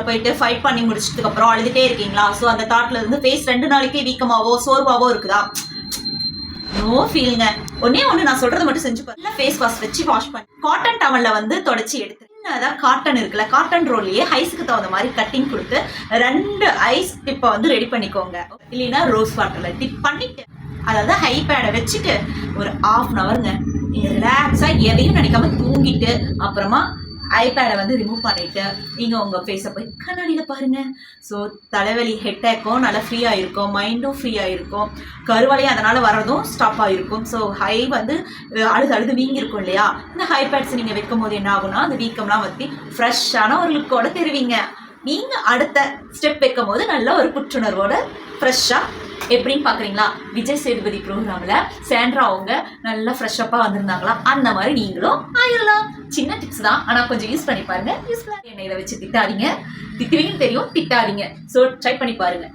போயிட்டு ஃபைட் பண்ணி முடிச்சதுக்கு அப்புறம் அழுதுட்டே இருக்கீங்களா? ஸோ அந்த தாட்ல இருந்து ஃபேஸ் 2 நாளைக்கே வீக்கமாவோ சோர்வாவோ இருக்குதா? நோ ஃபீலுங்க. ஒண்ணு நான் சொல்றது மட்டும் செஞ்சு பாருங்க. ஃபேஸ் வாஷ் வச்சு வாஷ் பண்ணி காட்டன் டவல்ல வந்து தொடச்சி எடுத்து, அதான் காட்டன் இருக்குல்ல, காட்டன் ரோல்லையே ஹைஸ்க்கு தகுந்த மாதிரி கட்டிங் கொடுத்து 2 ஐஸ் டிப்பை வந்து ரெடி பண்ணிக்கோங்க. இல்லைன்னா ரோஸ் வாட்டர்ல டிப் பண்ணிட்டு, அதாவது ஹை பேடை வச்சுட்டு ஒரு 1/2 ஹவருங்க நீங்க ரிலாக்ஸா எதையும் நினைக்காம தூங்கிட்டு அப்புறமா ஐபேடை வந்து ரிமூவ் பண்ணிட்டு நீங்க உங்க ஃபேஸை போய் கண்ணாடியில பாருங்க. ஸோ தலைவலி ஹெட்டேக்கும் நல்லா ஃப்ரீயா இருக்கும், மைண்டும் ஃப்ரீயா இருக்கும், கருவலையும் அதனால வர்றதும் ஸ்டாப் ஆகிருக்கும். ஸோ ஹை வந்து அழுது வீங்கி இருக்கும் இல்லையா, இந்த ஹை பேட்ஸ் நீங்க வைக்கும் போது என்ன ஆகும்னா அந்த வீக்கம்லாம் வத்தி ஃப்ரெஷ்ஷான ஒரு லுக்கோட தெரிவிங்க. நீங்க அடுத்த ஸ்டெப் வைக்கும் போது நல்ல ஒரு புத்துணர்வோட ஃப்ரெஷ்ஷா எப்படின்னு பாக்குறீங்களா? விஜய் சேதுபதி ப்ரோக்ராம்ல சாண்ட்ரா அவங்க நல்லா ஃப்ரெஷ்ஷப்பா வந்திருந்தாங்களா, அந்த மாதிரி நீங்களும் ஆயிடலாம். சின்ன டிப்ஸ் தான், ஆனா கொஞ்சம் யூஸ் பண்ணி பாருங்க. யூஸ் பண்ணி என்ன இதை வச்சு திட்டாதீங்க, திட்டுவீங்கன்னு தெரியும், திட்டாதீங்க. ஸோ ட்ரை பண்ணி பாருங்க.